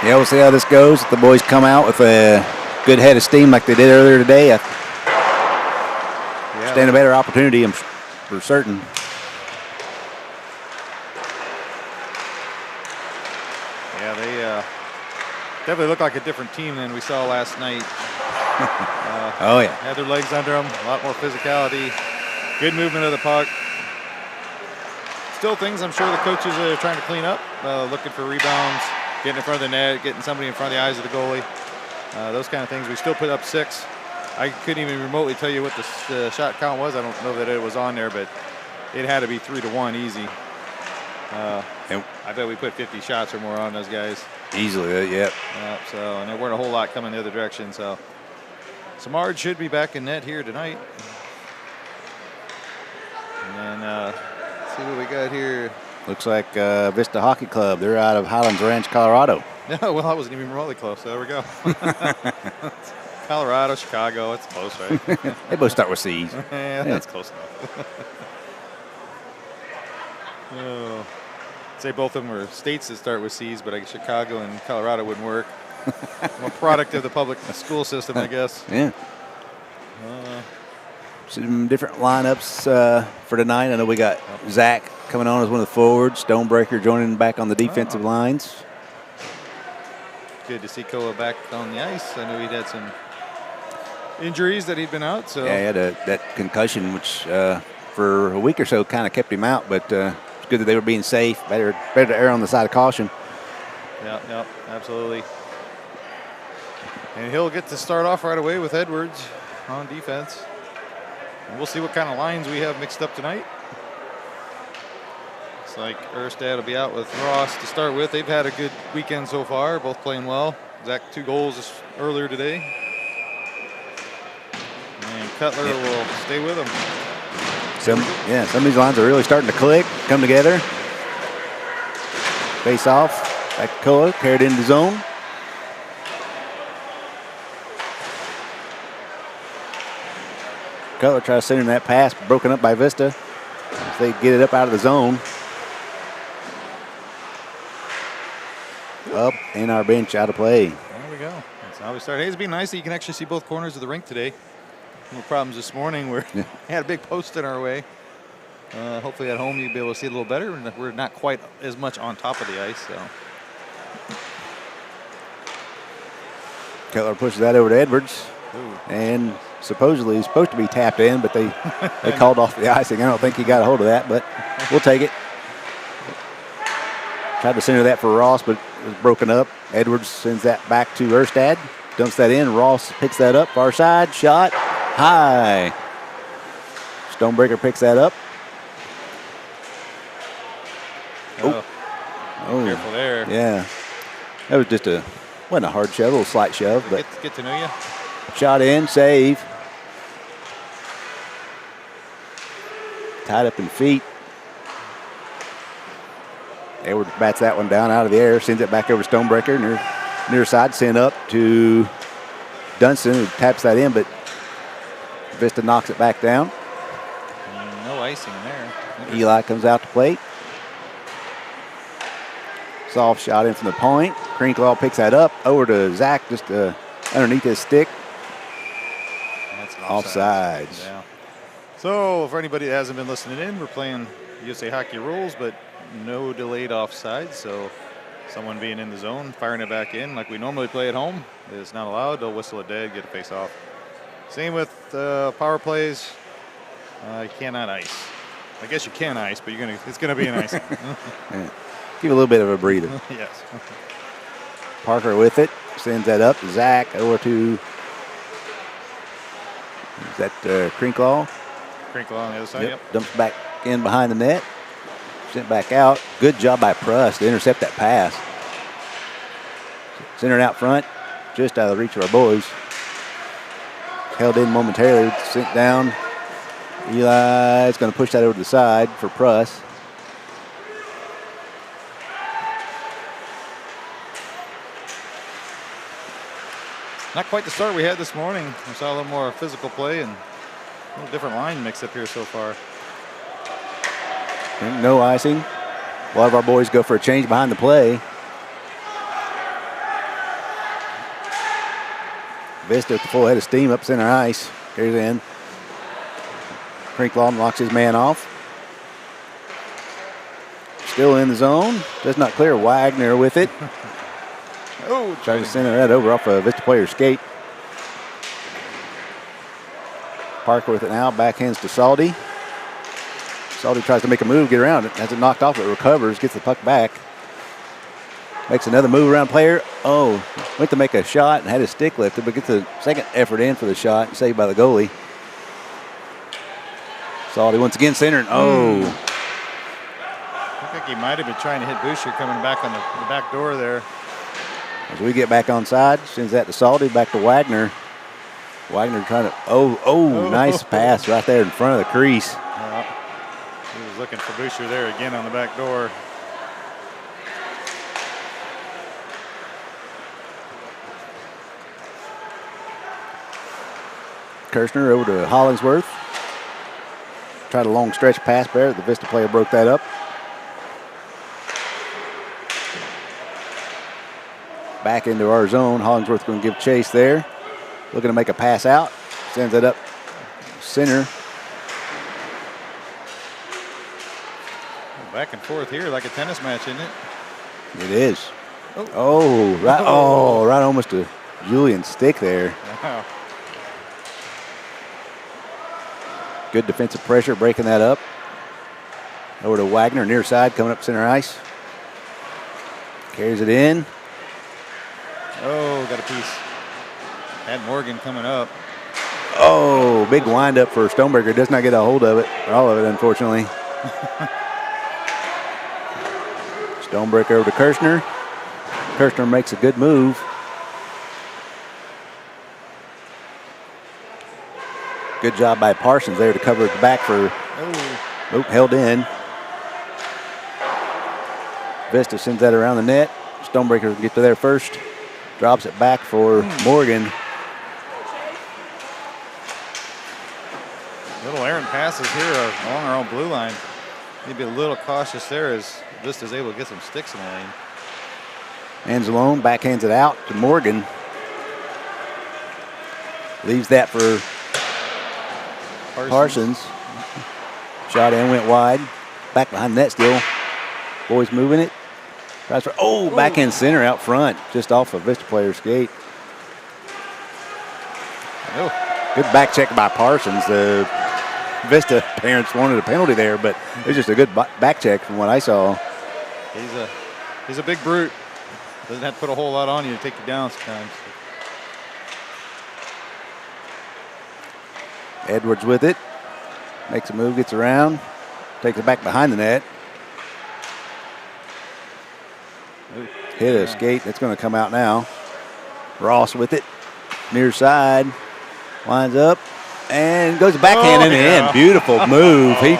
Yeah, we'll see how this goes. If the boys come out with a good head of steam like they did earlier today, I stand a better opportunity for certain. Yeah, they definitely look like a different team than we saw last night. Oh, yeah. Had their legs under them, a lot more physicality, good movement of the puck. Still things I'm sure the coaches are trying to clean up, looking for rebounds, getting in front of the net, getting somebody in front of the eyes of the goalie. Those kind of things. We still put up 6. I couldn't even remotely tell you what the shot count was. I don't know that it was on there, but it had to be 3-1 easy. I bet we put 50 shots or more on those guys. Easily, yep. So, and there weren't a whole lot coming the other direction. So, Samard should be back in net here tonight. And then let's see what we got here. Looks like Vista Hockey Club. They're out of Highlands Ranch, Colorado. No, well, I wasn't even remotely close. So there we go. Colorado, Chicago. It's close, right? They both start with C's. Yeah, that's close enough. Oh. Say both of them are states that start with C's, but I guess Chicago and Colorado wouldn't work. I'm a product of the public school system, I guess. Yeah. Some different lineups for tonight. I know we got Zach coming on as one of the forwards. Stonebreaker joining back on the defensive lines. Good to see Koa back on the ice. I know he'd had some injuries that he'd been out. So yeah, he had that concussion, which for a week or so kind of kept him out, but it's good that they were being safe. Better to err on the side of caution. Yeah, absolutely. And he'll get to start off right away with Edwards on defense. And we'll see what kind of lines we have mixed up tonight. Looks like Erstad will be out with Ross to start with. They've had a good weekend so far, both playing well. Zach 2 goals earlier today. And Cutler will stay with him. Some of these lines are really starting to click, come together. Face off, back to Koa, carried into zone. Cutler tries to send in that pass, broken up by Vista. If they get it up out of the zone. Up in our bench, out of play. There we go. That's how we start. Hey, it's been nice that you can actually see both corners of the rink today. No problems this morning. We had a big post in our way. Hopefully at home you'll be able to see it a little better. We're not quite as much on top of the ice. So Cutler pushes that over to Edwards. Ooh. And supposedly he's supposed to be tapped in, but they called off the icing. I don't think he got a hold of that, but we'll take it. Tried to center that for Ross, but it was broken up. Edwards sends that back to Erstad. Dumps that in. Ross picks that up. Far side. Shot. High. Stonebreaker picks that up. Oh. Careful there. Yeah. That was just wasn't a hard shove, a little slight shove. But get to know you. Shot in, save. Tied up in feet. Edwards bats that one down out of the air, sends it back over to Stonebreaker. Near side, sent up to Dunston, who taps that in, but Vista knocks it back down. No icing there. Eli comes out to plate. Soft shot in from the point. Crinklaw picks that up over to Zach, just underneath his stick. That's offsides. Yeah. So for anybody that hasn't been listening in, we're playing USA Hockey rules, but no delayed offsides. So someone being in the zone, firing it back in like we normally play at home is not allowed. They'll whistle it dead, get a face off. Same with power plays. You cannot ice. I guess you can ice, but it's gonna be an icing. Yeah. Give a little bit of a breather. Yes. Parker with it, sends that up. Zach over to, is that Crinklaw? Crinklaw on the other side, yep. Dumps back in behind the net. Sent back out. Good job by Pruss to intercept that pass. Center out front, just out of the reach of our boys. Held in momentarily, sent down. Eli is going to push that over to the side for Pruss. Not quite the start we had this morning. We saw a little more physical play and a little different line mix up here so far. No icing. A lot of our boys go for a change behind the play. Vista with the full head of steam up center ice. Carries in. Crinklaw knocks his man off. Still in the zone. Does not clear. Wagner with it. Oh, tries to center that over off a Vista player's skate. Parker with it now. Backhands to Salty. Salty tries to make a move, get around it. Has it knocked off, it recovers, gets the puck back. Makes another move around player. Oh, went to make a shot and had his stick lifted, but gets the second effort in for the shot, saved by the goalie. Salty once again centering. Oh. I think he might have been trying to hit Boucher coming back on the back door there. As we get back on side, sends that to Salty, back to Wagner. Wagner trying to, nice pass right there in front of the crease. He was looking for Boucher there again on the back door. Kirshner over to Hollingsworth. Tried a long stretch pass there. The Vista player broke that up. Back into our zone. Hollingsworth going to give chase there. Looking to make a pass out. Sends it up center. Back and forth here like a tennis match, isn't it? It is. Right almost to Julian's stick there. Wow. Good defensive pressure, breaking that up. Over to Wagner, near side, coming up center ice. Carries it in. Oh, got a piece. Had Morgan coming up. Oh, big windup for Stoneberger. Does not get a hold of it, or all of it, unfortunately. Stonebreaker over to Kirshner. Kirshner makes a good move. Good job by Parsons there to cover the back for. Held in. Vista sends that around the net. Stonebreaker gets to there first. Drops it back for Morgan. Little errant passes here along our own blue line. Need to be a little cautious there as Vista's able to get some sticks in the lane. Anzalone backhands it out to Morgan. Leaves that for Parsons. Shot in, went wide. Back behind the net still. Boys moving it. Backhand center out front, just off a Vista player's skate. Good back check by Parsons. The Vista parents wanted a penalty there, but it was just a good back check from what I saw. He's a big brute. Doesn't have to put a whole lot on you to take you down sometimes. Edwards with it. Makes a move, gets around. Takes it back behind the net. Hit a skate. That's going to come out now. Ross with it. Near side. Winds up. And goes backhand in the end. Beautiful move. He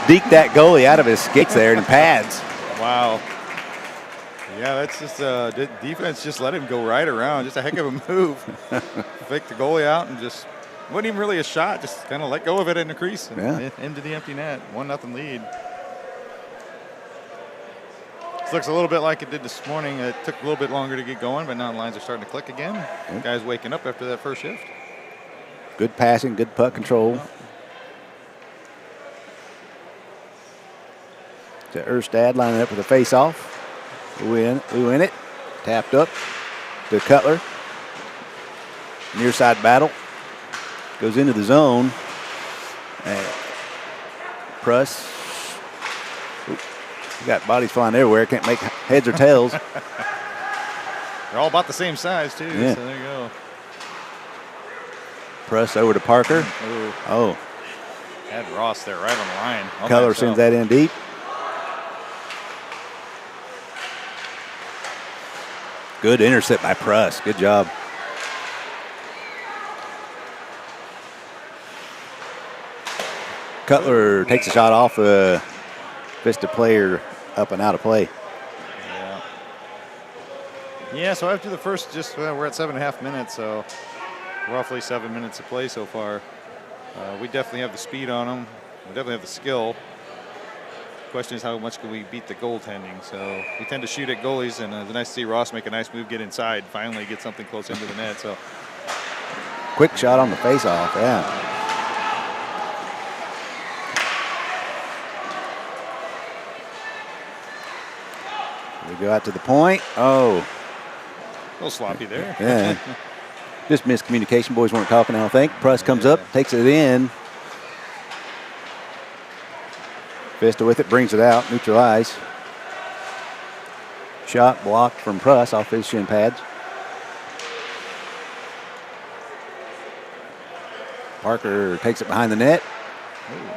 deked that goalie out of his skates there in pads. Wow. Yeah, that's just defense just let him go right around. Just a heck of a move. Faked the goalie out and just wasn't even really a shot. Just kind of let go of it in the crease and into the empty net. 1-0 lead. This looks a little bit like it did this morning. It took a little bit longer to get going, but now the lines are starting to click again. Guys waking up after that first shift. Good passing, good puck control. To Erstad lining up with a face-off. We win it. Tapped up to Cutler. Near side battle. Goes into the zone. Pruss. You got bodies flying everywhere. Can't make heads or tails. They're all about the same size, too. Yeah. So there you go. Pruss over to Parker. Had Ross there right on the line. Cutler sends that in deep. Good intercept by Pruss. Good job. Cutler takes a shot off a Vista player up and out of play. Yeah, so after the first, we're at 7.5 minutes, so roughly 7 minutes of play so far. We definitely have the speed on them. We definitely have the skill. Question is how much can we beat the goaltending? So we tend to shoot at goalies, and it's nice to see Ross make a nice move, get inside, finally get something close into the net. So quick shot on the face-off, yeah. We go out to the point. Oh. A little sloppy there. Yeah. Just miscommunication. Boys weren't talking, I don't think. Pruss comes up, takes it in. Vista with it, brings it out, neutralize. Shot blocked from Pruss off his shin pads. Parker takes it behind the net. Ooh.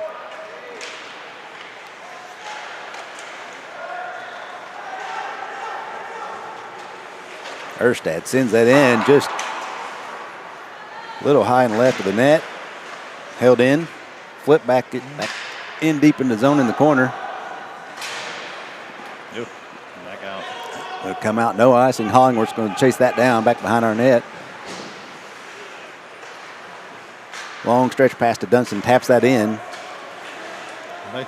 Erstad sends that in just a little high and left of the net. Held in. Flip back, get back in deep in the zone in the corner. Yep. Back out. It'll come out, no icing. Hollingworth's going to chase that down back behind our net. Long stretch pass to Dunston, taps that in. Right.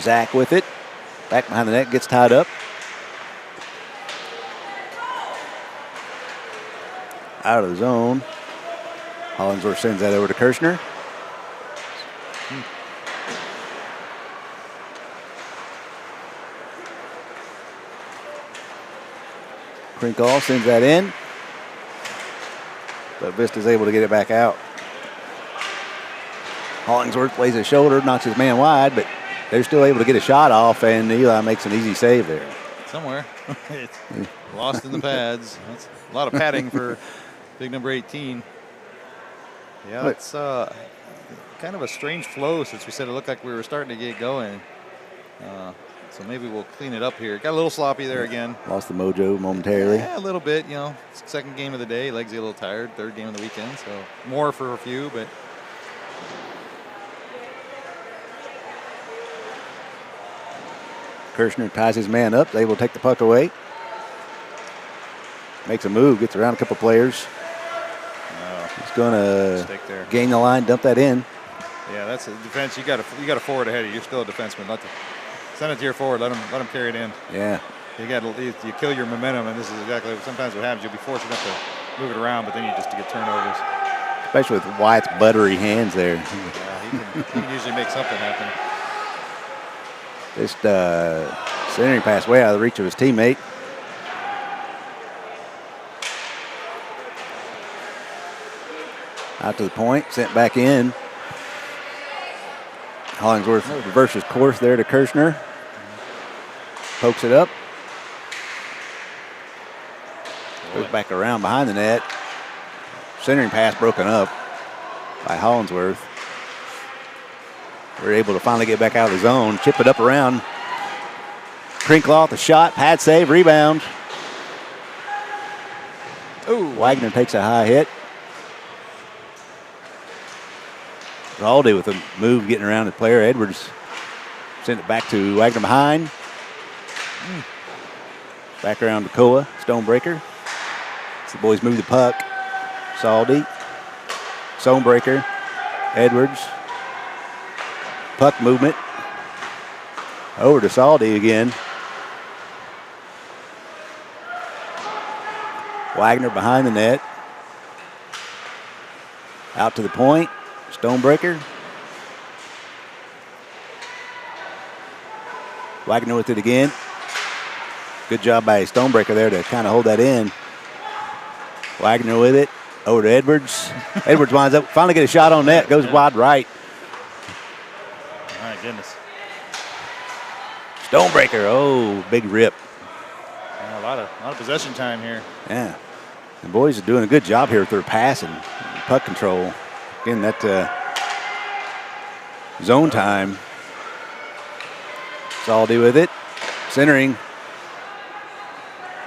Zach with it. Back behind the net, gets tied up. Out of the zone. Hollingsworth sends that over to Kirshner. Krinkall sends that in. But Vista's able to get it back out. Hollingsworth plays his shoulder, knocks his man wide, but they're still able to get a shot off, and Eli makes an easy save there. Somewhere. It's lost in the pads. That's a lot of padding for big number 18. Yeah, it's kind of a strange flow since we said it looked like we were starting to get going. So maybe we'll clean it up here. Got a little sloppy there again. Lost the mojo momentarily. Yeah, a little bit. You know, second game of the day. Legs get a little tired. Third game of the weekend. So more for a few, but. Kirshner ties his man up, able to take the puck away. Makes a move, gets around a couple players. He's going to gain the line, dump that in. Yeah, that's a defense. You got a forward ahead of you. You're still a defenseman. Send it to your forward. Let him carry it in. Yeah. You kill your momentum, and this is exactly sometimes what happens. You'll be fortunate to move it around, but then you just get turnovers. Especially with Wyatt's buttery hands there. Yeah, he can usually make something happen. Just centering pass way out of the reach of his teammate. Out to the point, sent back in. Hollingsworth reverses course there to Kirshner. Pokes it up. Goes back around behind the net. Centering pass broken up by Hollingsworth. We're able to finally get back out of the zone. Chip it up around. Krinkall, the shot, pad save, rebound. Ooh. Wagner takes a high hit. Zaldi with a move getting around the player. Edwards sent it back to Wagner behind. Back around to Koa, Stonebreaker. The boys move the puck. Zaldi, Stonebreaker, Edwards. Puck movement. Over to Zaldi again. Wagner behind the net. Out to the point. Stonebreaker. Wagner with it again. Good job by Stonebreaker there to kind of hold that in. Wagner with it. Over to Edwards. Edwards winds up. Finally get a shot on net. Goes wide right. My goodness. Stonebreaker. Oh, big rip. Yeah, a lot of possession time here. Yeah. The boys are doing a good job here with their passing, puck control. Again, that zone time. Zaldi with it. Centering.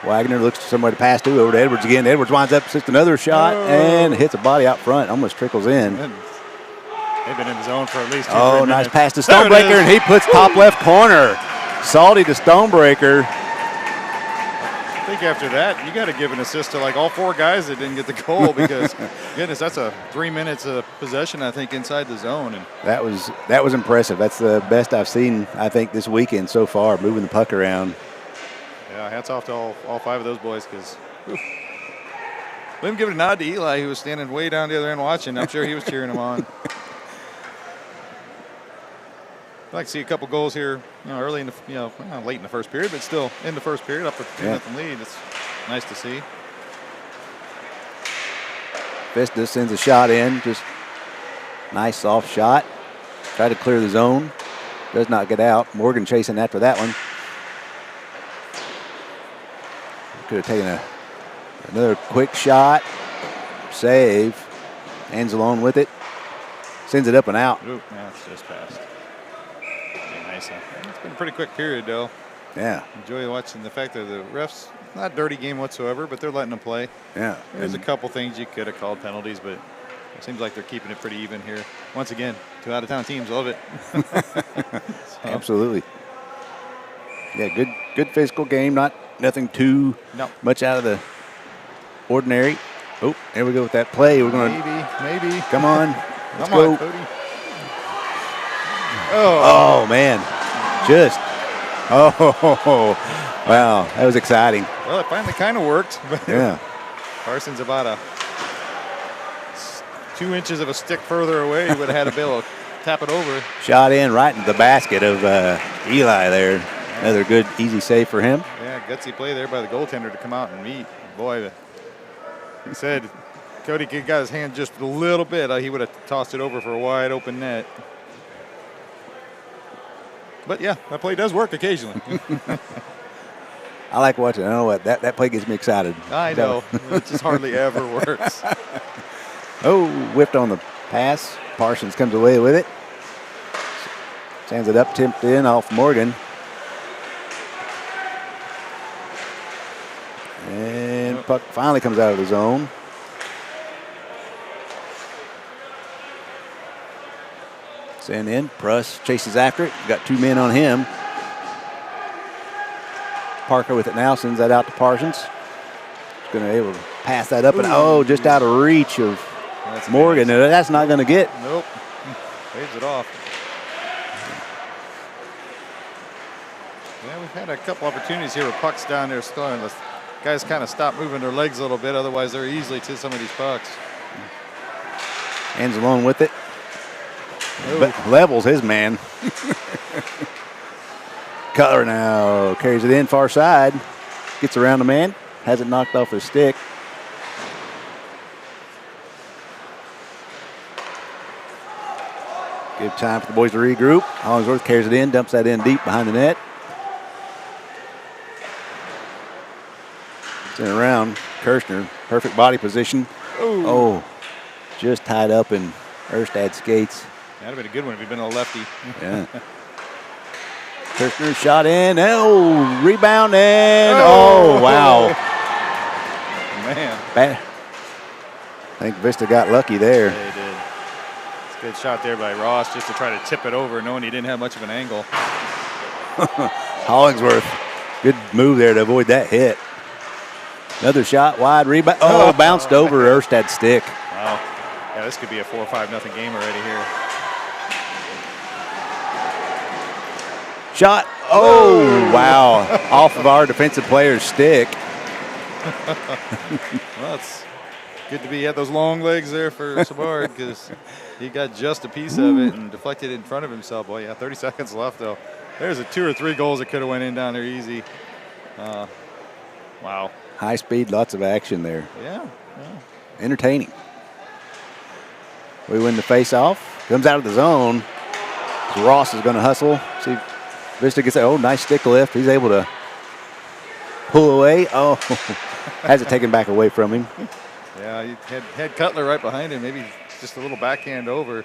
Wagner looks for somebody to pass to. Over to Edwards again. Edwards winds up, just another shot, and hits a body out front. Almost trickles in. They've been in the zone for at least 2 Oh, minutes. nice pass to Stonebreaker, and he puts top left corner. Zaldi to Stonebreaker. I think after that, you got to give an assist to like all 4 guys that didn't get the goal because, goodness, that's a 3 minutes of possession, I think, inside the zone. And that was impressive. That's the best I've seen, I think, this weekend so far, moving the puck around. yeah, hats off to all 5 of those boys because Let him give a nod to Eli, who was standing way down the other end watching. I'm sure he was cheering him on. I'd like to see a couple goals here, early in the, not late in the first period, but still in the first period, up with 2-0 lead. It's nice to see. Vista sends a shot in, just nice soft shot. Try to clear the zone. Does not get out. Morgan chasing after that one. Could have taken another quick shot. Save. Anzalone with it. Sends it up and out. Oop, that's just passed. Nice. It's been a pretty quick period, though. Yeah. Enjoy watching the fact that the refs, not a dirty game whatsoever, but they're letting them play. Yeah. There's a couple things you could have called penalties, but it seems like they're keeping it pretty even here. Once again, 2 out-of-town teams love it. Absolutely. Yeah, good physical game. Nothing too much out of the ordinary. Oh, there we go with that play. We're going to maybe. Come on. Let's Come go. on, Cody. Oh, man. Wow, that was exciting. Well, it finally kind of worked. Yeah. Carson's about 2 inches of a stick further away. He would have had to be able to tap it over. Shot in right into the basket of Eli there. Another good, easy save for him. Yeah, gutsy play there by the goaltender to come out and meet. Boy, he said Cody got his hand just a little bit. He would have tossed it over for a wide open net. But yeah, that play does work occasionally. I like watching. I know what that play gets me excited. I know. It just hardly ever works. Oh, whipped on the pass. Parsons comes away with it. Sends it up, tipped in off Morgan. And puck finally comes out of the zone. Send in. Pruss chases after it. Got 2 men on him. Parker with it now. Sends that out to Parsons. He's going to be able to pass that up. And just out of reach of Morgan. That's not going to get. Nope. Waves it off. Yeah, we've had a couple opportunities here with pucks down there. The guys kind of stop moving their legs a little bit. Otherwise, they're easily to some of these pucks. Anzalone with it. But levels his man. Cutler now carries it in far side. Gets around the man. Has it knocked off his stick. Give time for the boys to regroup. Hollingsworth carries it in, dumps that in deep behind the net. Sent around. Kirshner, perfect body position. Oh, just tied up in Erstad's skates. That'd have been a good one if he'd been a lefty. Yeah. Kirshner shot in. Oh, rebound and wow. Man. I think Vista got lucky there. Yeah, he did. It's a good shot there by Ross just to try to tip it over, knowing he didn't have much of an angle. Hollingsworth, good move there to avoid that hit. Another shot, wide rebound. Oh, bounced over Erstad's stick. Wow. Yeah, this could be a 4-5-0 game already here. Shot. Oh, wow. Off of our defensive player's stick. Well, it's good to be at those long legs there for Savard because he got just a piece of it and deflected in front of himself. Boy, yeah, 30 seconds left, though. There's 2 or 3 goals that could have went in down there easy. Wow. High speed, lots of action there. Yeah. Entertaining. We win the face-off. Comes out of the zone. So Ross is going to hustle. See if Vista gets that. Oh, nice stick lift. He's able to pull away. Oh, has it taken back away from him. Yeah, he had Cutler right behind him. Maybe just a little backhand over.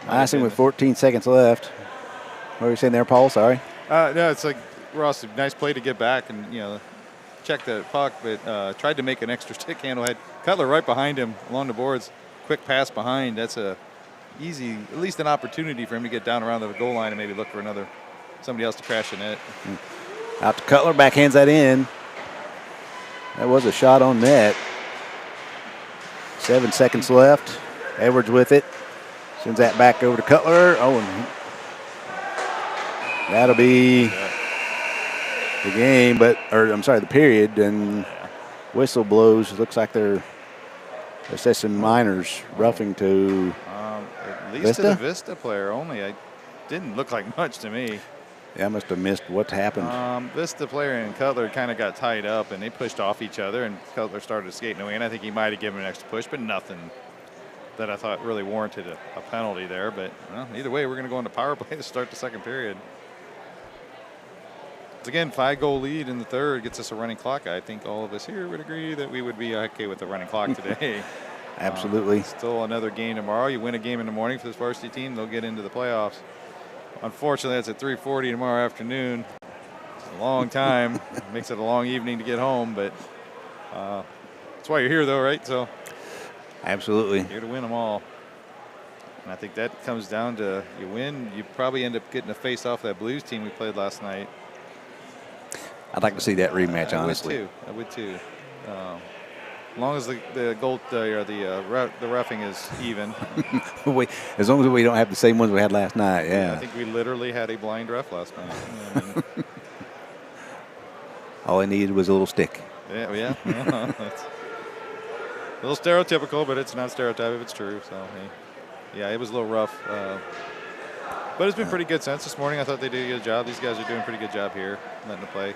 Icing with 14 seconds left. What were you saying there, Paul? Sorry. No, it's like Ross, nice play to get back and, check the puck, but tried to make an extra stick handle. Had Cutler right behind him along the boards. Quick pass behind. That's a easy, at least an opportunity for him to get down around the goal line and maybe look for somebody else to crash the net. Out to Cutler, backhands that in. That was a shot on net. 7 seconds left. Edwards with it. Sends that back over to Cutler. Oh, and that'll be the game, the period. And Whistle blows. Looks like they're assessing minors roughing to At least Vista? to the Vista player only. It didn't look like much to me. Yeah, I must have missed what happened. Vista player and Cutler kind of got tied up, and they pushed off each other, and Cutler started skating away, and I think he might have given an extra push, but nothing that I thought really warranted a penalty there. But well, either way, we're going to go into power play to start the second period. Again, 5-goal lead in the third gets us a running clock. I think all of us here would agree that we would be okay with the running clock today. Absolutely. Still another game tomorrow. You win a game in the morning for this varsity team, they'll get into the playoffs. Unfortunately, that's at 3:40 tomorrow afternoon. It's a long time. Makes it a long evening to get home, but that's why you're here, though, right? So Absolutely. here to win them all. And I think that comes down to you win, you probably end up getting a face-off that Blues team we played last night. I'd like to see that rematch, honestly. I would too. As long as the goal or the roughing is even. As long as we don't have the same ones we had last night, yeah. I think we literally had a blind ref last night. I mean, all I needed was a little stick. yeah. That's a little stereotypical, but it's not stereotype if it's true. So, yeah, it was a little rough. But it's been pretty good since this morning. I thought they did a good job. These guys are doing a pretty good job here, letting it play.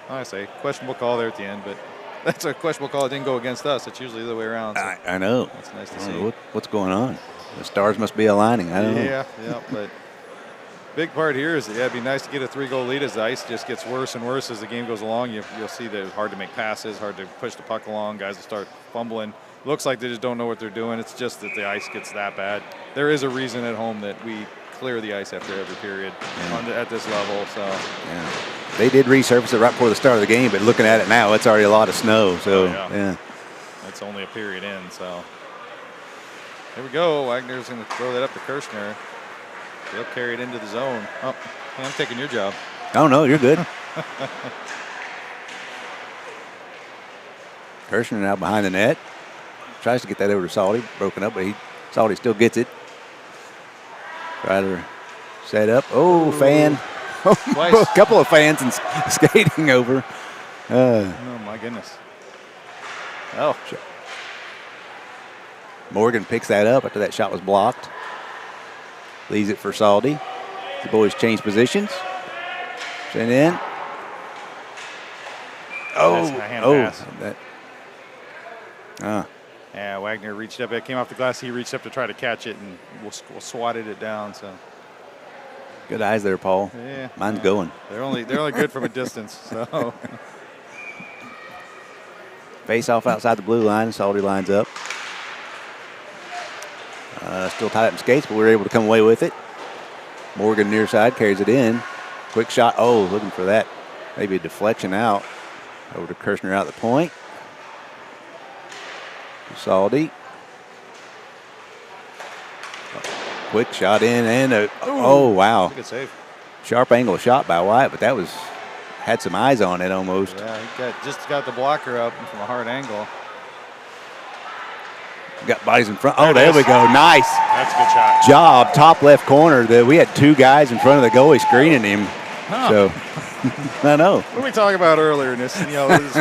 I say questionable call there at the end, but that's a questionable call. It didn't go against us. It's usually the other way around. So I know. That's nice to I see. don't know what's going on? The stars must be aligning. I don't know. Yeah, but big part here is that it'd be nice to get a 3-goal lead as the ice just gets worse and worse as the game goes along. You'll see that it's hard to make passes, hard to push the puck along. Guys will start fumbling. Looks like they just don't know what they're doing. It's just that the ice gets that bad. There is a reason at home that we clear the ice after every period at this level. So yeah. They did resurface it right before the start of the game, but looking at it now, it's already a lot of snow. So yeah. It's only a period in. So here we go. Wagner's going to throw that up to Kirshner. He'll carry it into the zone. Oh, I'm taking your job. Oh, no, you're good. Kirshner now behind the net. Tries to get that over to Salty. Broken up, but Salty still gets it. Try to set up. Oh, fan. A couple of fans and skating over. Oh, my goodness. Oh. Morgan picks that up after that shot was blocked. Leaves it for Salty. The boys change positions. Send in. Yeah, Wagner reached up. It came off the glass. He reached up to try to catch it, and we'll swatted it down. So good eyes there, Paul. Yeah, mine's going. They're only good from a distance. So face off outside the blue line. Salty lines up. Still tied up in skates, but we were able to come away with it. Morgan near side carries it in. Quick shot. Oh, looking for that. Maybe a deflection out. Over to Kirshner out the point. Salty. Quick shot in and oh wow. Good save. Sharp angle shot by Wyatt, but that had some eyes on it almost. Yeah, he just got the blocker up from a hard angle. Got bodies in front. Oh, there we go. Nice. That's a good shot. Job, top left corner. We had two guys in front of the goalie screening him. So, I know. What were we talking about earlier? This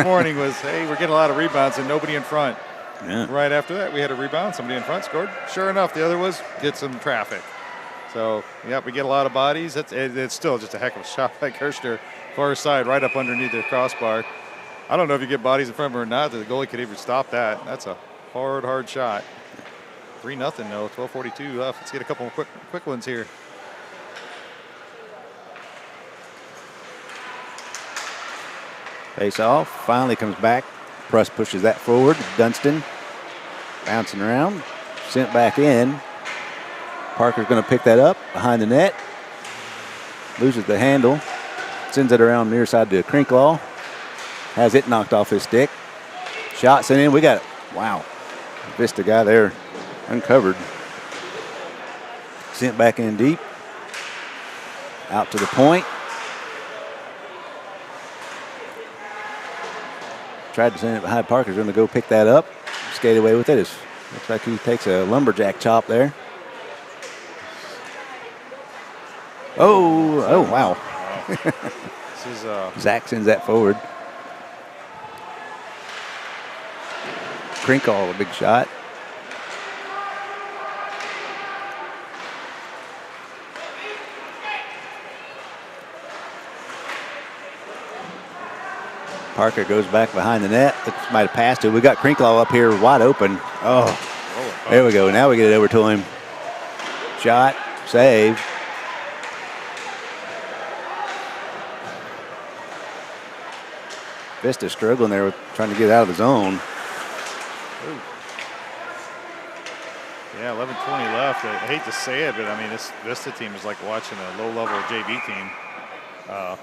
morning was, hey, we're getting a lot of rebounds and nobody in front. Yeah. Right after that, we had a rebound. Somebody in front scored. Sure enough, the other was get some traffic. So, we get a lot of bodies. It's still just a heck of a shot by Kirshner. Far side, right up underneath the crossbar. I don't know if you get bodies in front of him or not. The goalie could even stop that. That's a hard shot. 3-0 though. 12:42 left. Let's get a couple of quick ones here. Face off. Finally comes back. Pruss pushes that forward. Dunstan bouncing around. Sent back in. Parker's going to pick that up behind the net. Loses the handle. Sends it around near side to Crinklaw. Has it knocked off his stick. Shot sent in. We got it. Wow. Vista guy there uncovered. Sent back in deep. Out to the point. Tried to send it behind Parker's going to go pick that up. Skate away with it. Looks like he takes a lumberjack chop there. Oh, wow. This is Zach sends that forward. Krinkle, a big shot. Parker goes back behind the net. Might have passed it. We got Krinkle up here wide open. Oh, there we go. Now we get it over to him. Shot, save. Vista struggling there with trying to get out of the zone. Ooh. Yeah, 11:20 left. I hate to say it, but I mean, this Vista team is like watching a low-level JV team. I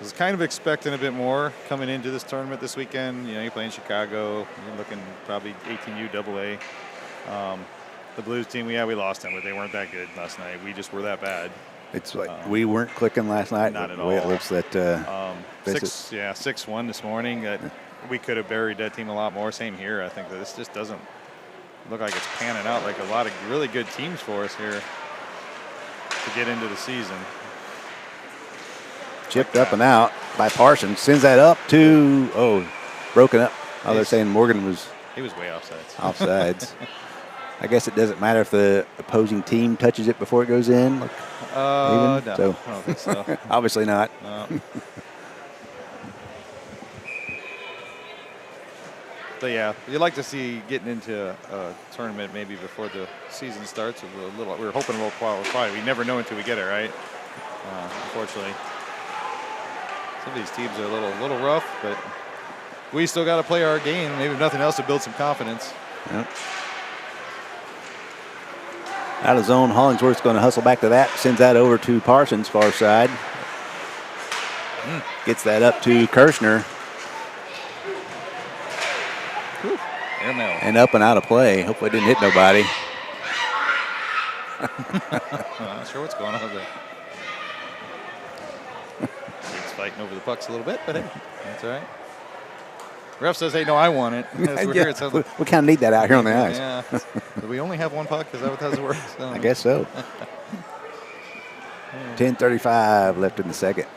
was kind of expecting a bit more coming into this tournament this weekend. You know, you're playing Chicago. You're looking probably 18U AA. The Blues team, we lost them, but they weren't that good last night. We just were that bad. It's like we weren't clicking last night. Not at the way all. It looks that 6-1 this morning. We could have buried that team a lot more. Same here. I think that this just doesn't look like it's panning out like a lot of really good teams for us here to get into the season. Chipped up and out by Parsons. Sends that up to, broken up. Oh, they're saying Morgan was. He was way offsides. Offsides. I guess it doesn't matter if the opposing team touches it before it goes in. No, So I don't think so. obviously not. But yeah, you'd like to see getting into a tournament maybe before the season starts. We were hoping we'll qualify. We never know until we get it, right? Unfortunately, some of these teams are a little rough, but we still got to play our game. Maybe if nothing else to build some confidence. Yep. Out of zone, Hollingsworth's going to hustle back to that. Sends that over to Parsons, far side. Gets that up to Kirshner. Airmail. And up and out of play. Hopefully it didn't hit nobody. I'm not sure what's going on there. He's fighting over the pucks a little bit, but hey, that's all right. Ref says, hey, no, I want it. We kind of need that out here on the ice. Yeah. Do we only have one puck? Is that what that works? I guess so. 10:35 left in the second.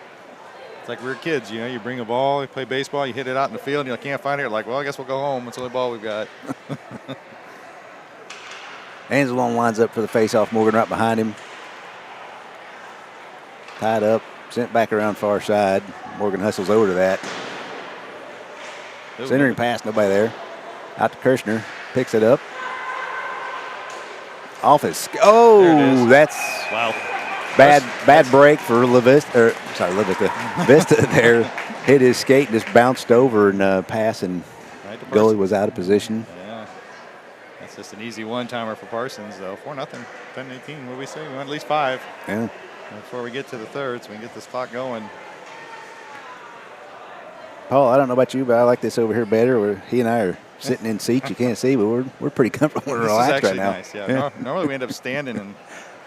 It's like we were kids, you know, you bring a ball, you play baseball, you hit it out in the field, and you can't find it. You're like, well, I guess we'll go home. It's the only ball we've got. Anzalone lines up for the face-off. Morgan right behind him. Tied up, sent back around far side. Morgan hustles over to that. Centering pass, nobody there. Out to Kirshner, picks it up. Off his, that's wow. Bad break for Vista there. Hit his skate and just bounced over and pass, and goalie was out of position. Yeah, that's just an easy one-timer for Parsons, though. 4-0, 10-18. What do we say? We want at least 5. Yeah. Before we get to the third, so we can get this clock going. Paul, I don't know about you, but I like this over here better. Where he and I are sitting in seats you can't see, but we're pretty comfortable. We're relaxed right now. Nice, yeah. Normally we end up standing and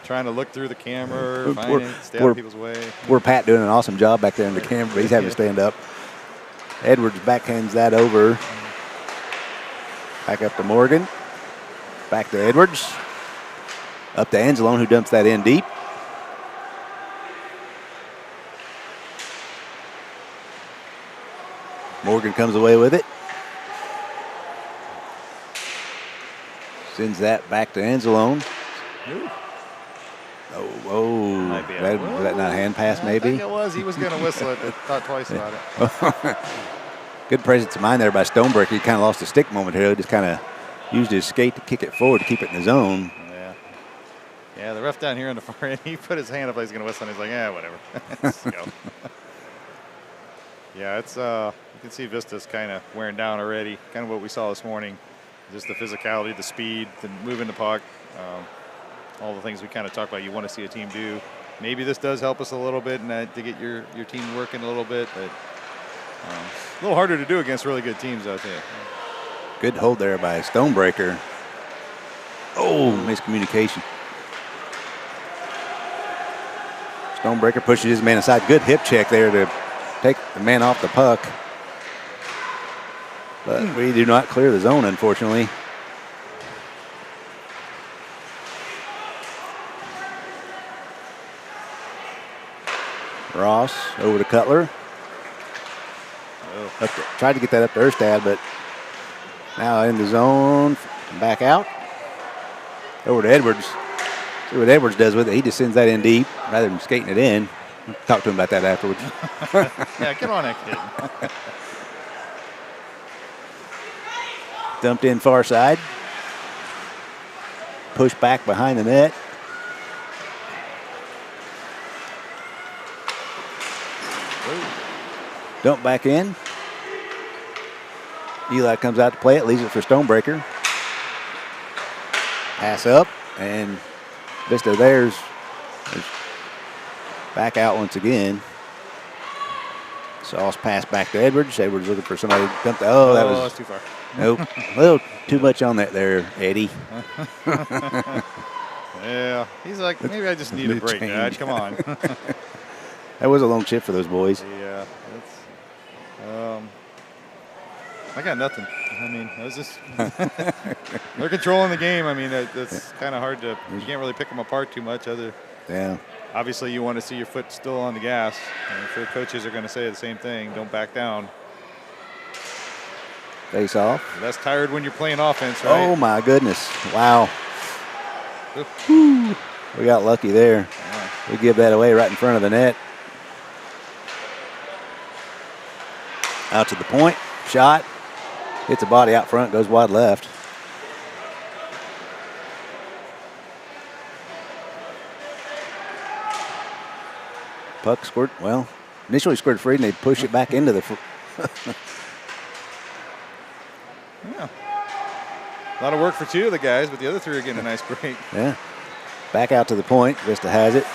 trying to look through the camera, stay out of people's way. Poor Pat doing an awesome job back there in the camera, but he's having to stand up. Edwards backhands that over. Back up to Morgan. Back to Edwards. Up to Anzalone, who dumps that in deep. Morgan comes away with it. Sends that back to Anzalone. Was that not a hand pass, maybe? I think it was. He was going to whistle it, but thought twice about it. Good presence of mind there by Stonebreaker. He kind of lost a stick moment here. Just kind of used his skate to kick it forward to keep it in the zone. Yeah, the ref down here on the far end, he put his hand up like he's going to whistle, and he's like, yeah, whatever. Let's go. Yeah, it's you can see Vista's kind of wearing down already. Kind of what we saw this morning, just the physicality, the speed, the moving the puck, all the things we kind of talk about. You want to see a team do. Maybe this does help us a little bit, and to get your team working a little bit, but a little harder to do against really good teams out there. Good hold there by Stonebreaker. Miscommunication. Stonebreaker pushes his man aside. Good hip check there to take the man off the puck. But we do not clear the zone, unfortunately. Ross over to Cutler. Tried to get that up to Erstad, but Now in the zone, back out. Over to Edwards. See what Edwards does with it. He just sends that in deep rather than skating it in. Talk to him about that afterwards. Yeah, get on that kid. Dumped in far side. Push back behind the net. Dump back in. Eli comes out to play it, leaves it for Stonebreaker. Pass up, and Vista there's back out once again. Sauce pass back to Edwards. Edwards looking for somebody to dump. Oh, that was too far. Nope. A little too much on that there, Eddie. Yeah, he's like, maybe I just need a break, Dad. Come on. That was a long chip for those boys. Yeah, I got nothing. I mean, I was just they're controlling the game. I mean, that's kind of hard to. You can't really pick them apart too much. Yeah. Obviously, you want to see your foot still on the gas. And if your coaches are going to say the same thing, don't back down. Face off. That's tired when you're playing offense, right? Oh my goodness! Wow. We got lucky there. Yeah. We give that away right in front of the net. Out to the point. Shot. Hits a body out front. Goes wide left. Puck squirt. Well, initially squirted free, and they push it back into the. Yeah. A lot of work for two of the guys, but the other three are getting a nice break. Yeah. Back out to the point. Vista has it.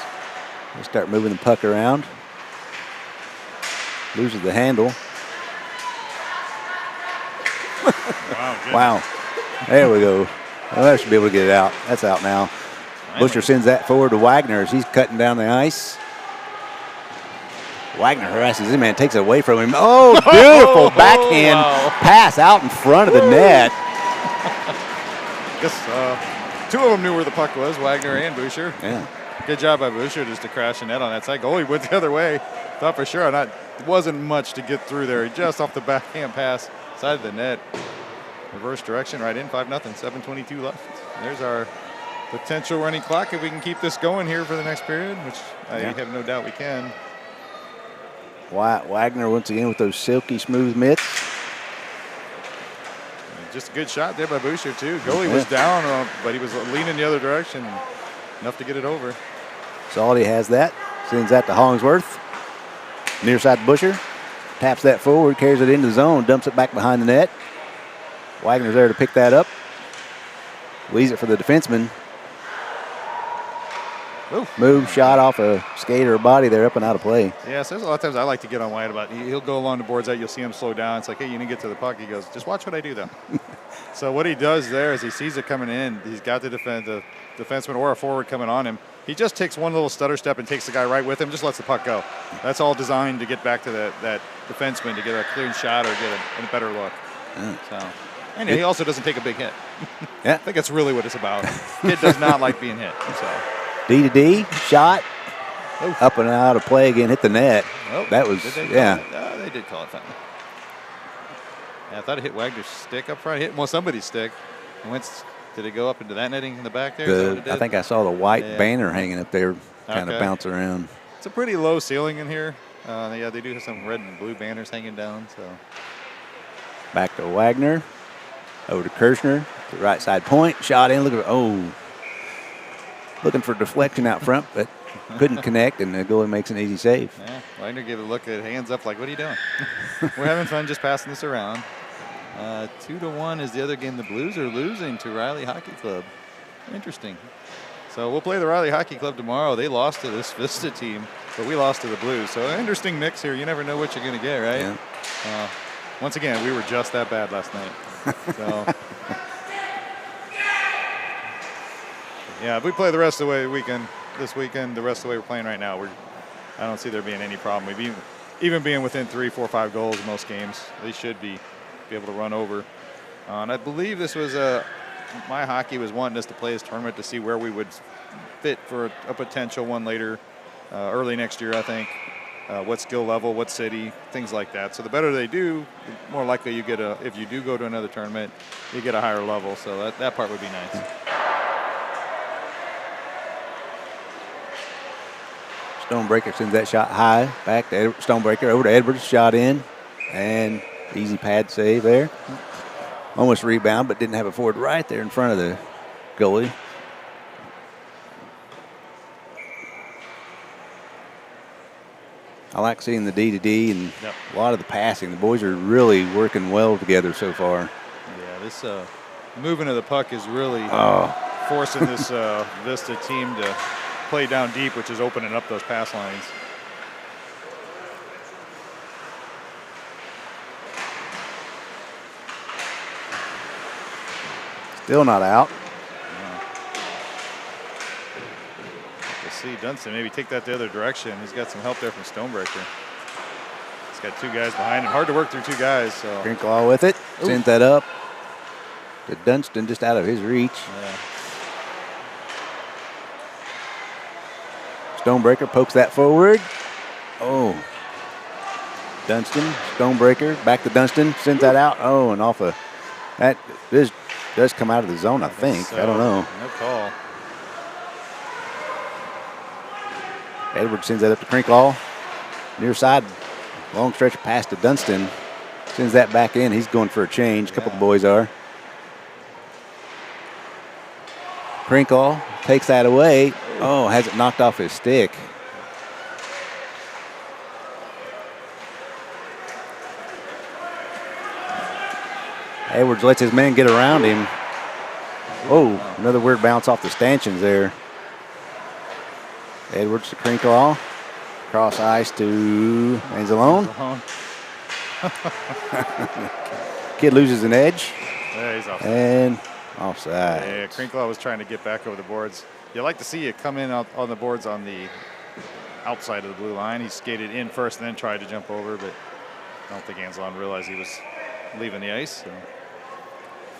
They start moving the puck around. Loses the handle. Wow. There we go. Well, I should be able to get it out. That's out now. Busher sends that forward to Wagner as he's cutting down the ice. Wagner harasses him and takes it away from him. Oh, beautiful backhand pass out in front of the net. Guess two of them knew where the puck was, Wagner and Boucher. Yeah. Good job by Boucher just to crash the net on that side. Goalie went the other way. Thought for sure it wasn't much to get through there. Just off the backhand pass, side of the net. Reverse direction, right in, 5-0, 7:22 left. There's our potential running clock if we can keep this going here for the next period, which I have no doubt we can. Wagner once again with those silky smooth mitts. Just a good shot there by Boucher too. Goalie was down, but he was leaning the other direction, enough to get it over. Salty has that, sends that to Hollingsworth. Near side Busher, taps that forward, carries it into the zone, dumps it back behind the net. Wagner's there to pick that up. Leaves it for the defenseman. Move, shot off a skater or body there, up and out of play. Yeah, so there's a lot of times I like to get on Wyatt about he'll go along the boards out, you'll see him slow down. It's like, hey, you didn't get to the puck. He goes, just watch what I do though. So what he does there is he sees it coming in. He's got the defenseman or a forward coming on him. He just takes one little stutter step and takes the guy right with him, just lets the puck go. That's all designed to get back to that defenseman to get a clean shot or get a better look. So, and he also doesn't take a big hit. Yeah. I think that's really what it's about. Kid does not like being hit. So. D to D, shot, up and out of play again, hit the net. That was, they did call it foul. Yeah, I thought it hit Wagner's stick up front. It hit somebody's stick. Did it go up into that netting in the back there? I think I saw the white banner hanging up there, kind of bounce around. It's a pretty low ceiling in here. Yeah, they do have some red and blue banners hanging down. So back to Wagner, over to Kirshner, to the right side point, shot in. Looking for deflection out front, but couldn't connect, and the goalie makes an easy save. Yeah, Wagner gave a look at hands up like, what are you doing? We're having fun just passing this around. 2-1 is the other game. The Blues are losing to Riley Hockey Club. Interesting. So we'll play the Riley Hockey Club tomorrow. They lost to this Vista team, but we lost to the Blues. So an interesting mix here. You never know what you're going to get, right? Yeah. Once again, we were just that bad last night. So. Yeah, if we play the rest of the way this weekend, the rest of the way we're playing right now, I don't see there being any problem. We've even being within 3, 4, 5 goals in most games, they should be able to run over. And I believe this was my hockey was wanting us to play this tournament to see where we would fit for a potential one later, early next year, I think. what skill level, what city, things like that. So the better they do, the more likely you get if you do go to another tournament, you get a higher level. So that part would be nice. Stonebreaker sends that shot high. Back to Stonebreaker, over to Edwards. Shot in. And easy pad save there. Almost rebound, but didn't have a forward right there in front of the goalie. I like seeing the D-to-D and a lot of the passing. The boys are really working well together so far. Yeah, this movement of the puck is really forcing this Vista team to play down deep, which is opening up those pass lines. Still not out. We'll see Dunstan maybe take that the other direction. He's got some help there from Stonebreaker. He's got two guys behind him. Hard to work through two guys. So Crinkle with it. Sent that up to Dunstan, just out of his reach. Yeah. Stonebreaker pokes that forward. Oh. Dunstan, Stonebreaker, back to Dunstan, sends that out. Oh, and off of that. This does come out of the zone, I think. So. I don't know. No call. Edwards sends that up to Crinkle. Near side, long stretch pass to Dunstan. Sends that back in. He's going for a change. A couple of the boys are. Crinkle takes that away. Oh, has it knocked off his stick. Edwards lets his man get around him. Oh, another weird bounce off the stanchions there. Edwards to Crinkle. Cross ice to Anzalone. Kid loses an edge. Yeah, he's offside. And offside. Yeah, Crinkle was trying to get back over the boards. You like to see you come in out on the boards on the outside of the blue line. He skated in first and then tried to jump over, but I don't think Anzalone realized he was leaving the ice. So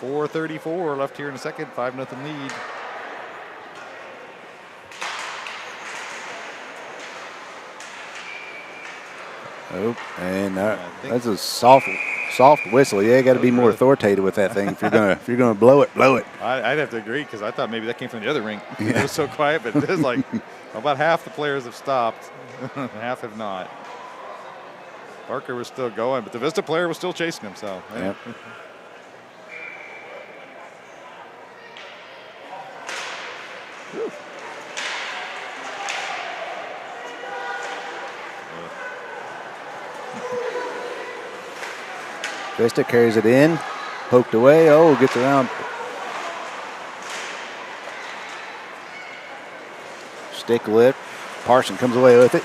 4:34 left here in a second, 5-0 lead. Oh, and that's a soft whistle. Yeah, got to be more authoritative with that thing. If you're gonna blow it, blow it. I'd have to agree because I thought maybe that came from the other rink. Yeah. It was so quiet, but there's like about half the players have stopped, half have not. Parker was still going, but the Vista player was still chasing him. So. Yep. Vista carries it in, poked away. Oh, gets around. Stick lift. Parson comes away with it,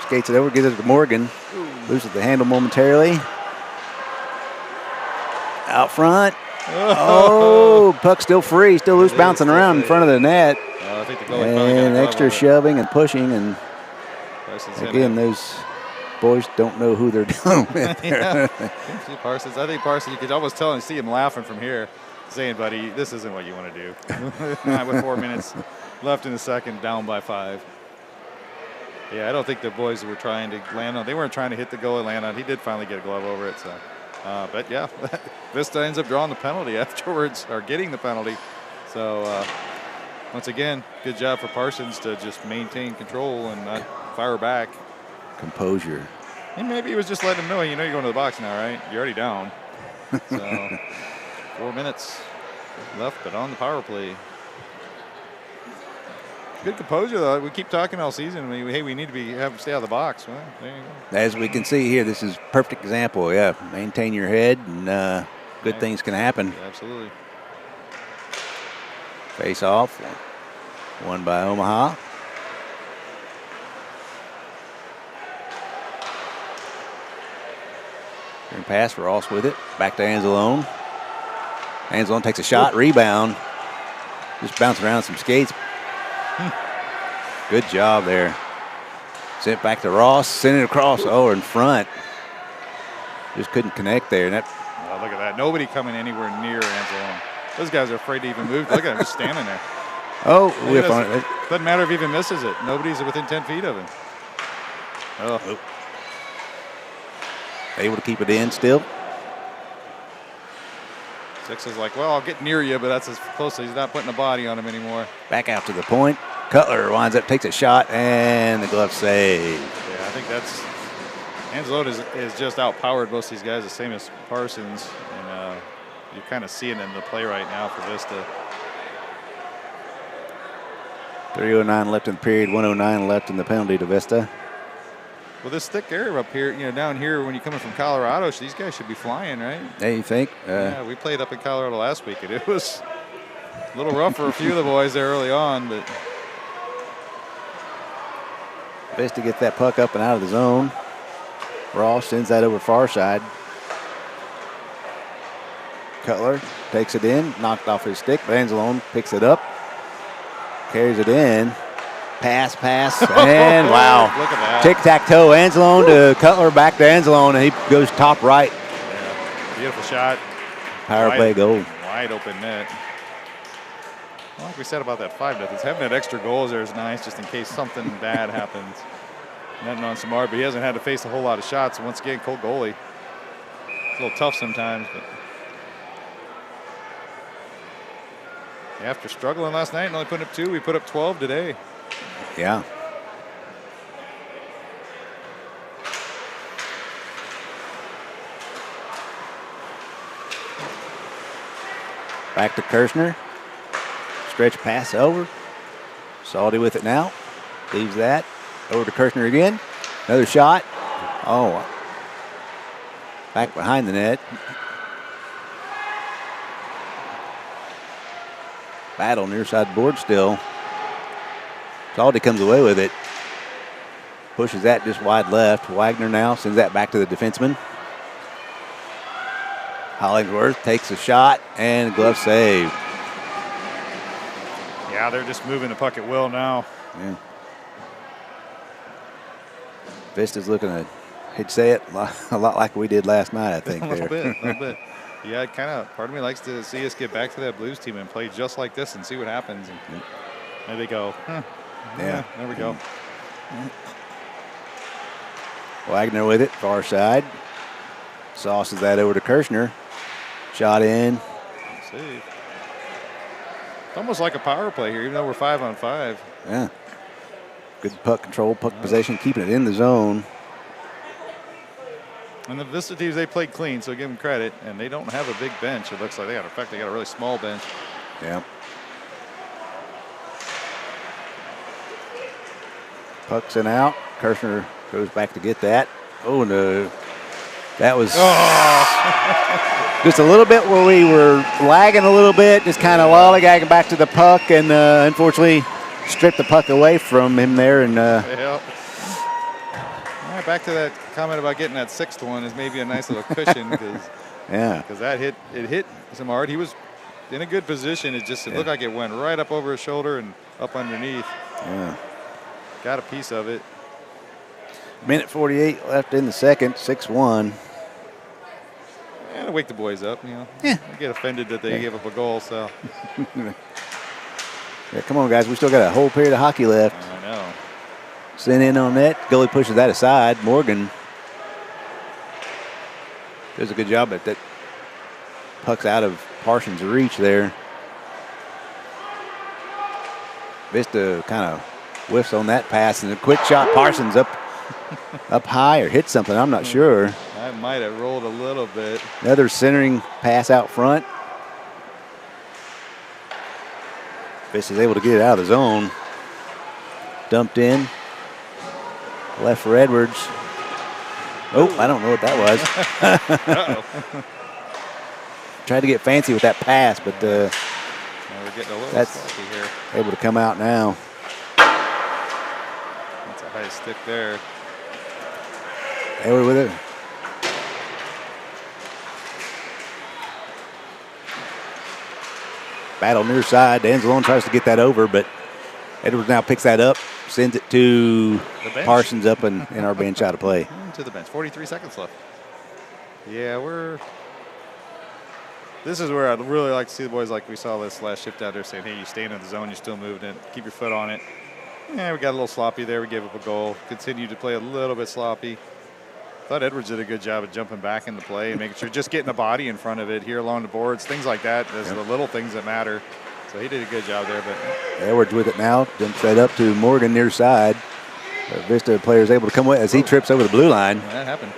skates it over, gives it to Morgan. Loses the handle momentarily. Out front. Oh, puck still free, still loose, bouncing around in front of the net. I think the goalie finally got and a extra shoving and pushing, and again, those boys don't know who they're dealing with. Yeah. Parsons, I think Parsons, you could almost tell and see him laughing from here, saying, buddy, this isn't what you want to do. With 4 minutes left in the second, down by 5. Yeah, I don't think the boys were trying to land on. They weren't trying to hit the goal and land on. He did finally get a glove over it. So, but yeah, Vista ends up drawing the penalty afterwards, or getting the penalty. So once again, good job for Parsons to just maintain control and not fire back. Composure. And maybe he was just letting him know, you're going to the box now, right? You're already down. So 4 minutes left, but on the power play. Good composure, though. We keep talking all season. Hey, we need to stay out of the box. Well, there you go. As we can see here, this is a perfect example. Yeah, maintain your head, and good things can happen. Yeah, absolutely. Face off, won by Omaha. Turn pass for Ross with it. Back to Anzalone. Anzalone takes a shot, rebound. Just bouncing around some skates. Good job there. Sent back to Ross, sent it across. Oh, in front. Just couldn't connect there. And look at that. Nobody coming anywhere near Anzalone. Those guys are afraid to even move. Look at him just standing there. Oh, whip on it. Doesn't matter if he even misses it. Nobody's within 10 feet of him. Oh. able to keep it in still. Six is like, well, I'll get near you, but that's as close as he's not putting a body on him anymore. Back out to the point. Cutler winds up, takes a shot, and the glove save. Yeah, I think that's Anzalone is just outpowered most of these guys, the same as Parsons, and you're kind of seeing it in the play right now for Vista. 3:09 left in the period, 1:09 left in the penalty to Vista. Well, this thick area up here, down here when you're coming from Colorado, these guys should be flying, right? Hey, you think? Yeah, we played up in Colorado last week, and it was a little rough for a few of the boys there early on, but Vista gets that puck up and out of the zone. Ross sends that over far side. Cutler takes it in, knocked off his stick, but Anzalone picks it up, carries it in. Pass, and wow. Look at that. Tic-tac-toe, Anzalone to Cutler, back to Anzalone, and he goes top right. Yeah, beautiful shot. Power play goal. Wide open net. Well, like we said about that 5-0, having that extra goals there is nice just in case something bad happens. Netting on Samard, but he hasn't had to face a whole lot of shots. Once again, cold goalie. It's a little tough sometimes, but after struggling last night and only putting up 2, we put up 12 today. Yeah. Back to Kirshner. Stretch pass over. Salty with it now. Leaves that. Over to Kirshner again. Another shot. Oh. Back behind the net. Battle near side board still. Salty comes away with it. Pushes that just wide left. Wagner now sends that back to the defenseman. Hollingsworth takes a shot and glove save. Yeah, they're just moving the puck at will now. Yeah. Vista's looking at, he'd say it a lot like we did last night, I think. A little bit. Yeah, part of me likes to see us get back to that Blues team and play just like this and see what happens. And there they go. Yeah, there we go. Wagner with it, far side. Sauces that over to Kirshner. Shot in. Save. It's almost like a power play here, even though we're 5-on-5. Yeah. Good puck control, puck possession, keeping it in the zone. And the Vista teams, they played clean, so give them credit. And they don't have a big bench. It looks like they got a really small bench. Yeah. Puck's in out. Kirshner goes back to get that. Oh, no. That was just a little bit where we were lagging a little bit, just kind of lollygagging back to the puck, and unfortunately stripped the puck away from him there. And All right, back to that comment about getting that 6th one is maybe a nice little cushion because that hit Samard. He was in a good position. It looked like it went right up over his shoulder and up underneath. Yeah. Got a piece of it. Minute 48 left in the second, 6-1. And to wake the boys up, Yeah. I get offended that they gave up a goal, so. Yeah, come on, guys. We still got a whole period of hockey left. I know. Sent in on net. Goalie pushes that aside. Morgan does a good job at that. Puck's out of Parsons' reach there. Vista kind of whiffs on that pass, and a quick shot. Parsons up high or hit something. I'm not sure. I might have rolled a little bit. Another centering pass out front. Vista's able to get it out of the zone. Dumped in. Left for Edwards. Oh, I don't know what that was. Uh-oh. Tried to get fancy with that pass, but We're getting a little that's sloppy here. able to come out now. That's a high stick there. Edward with it. Battle near side. Anzalone tries to get that over, but Edwards now picks that up, sends it to Parsons up in our bench out of play. To the bench. 43 seconds left. Yeah, this is where I'd really like to see the boys like we saw this last shift out there saying, hey, you stay in the zone, you're still moving it, keep your foot on it. Yeah, we got a little sloppy there. We gave up a goal. Continued to play a little bit sloppy. thought Edwards did a good job of jumping back into play and making sure just getting the body in front of it here along the boards, things like that. Those are the little things that matter. So he did a good job there. But Edwards with it now. Jumps that up to Morgan near side. Vista player is able to come away as he trips over the blue line. That happened.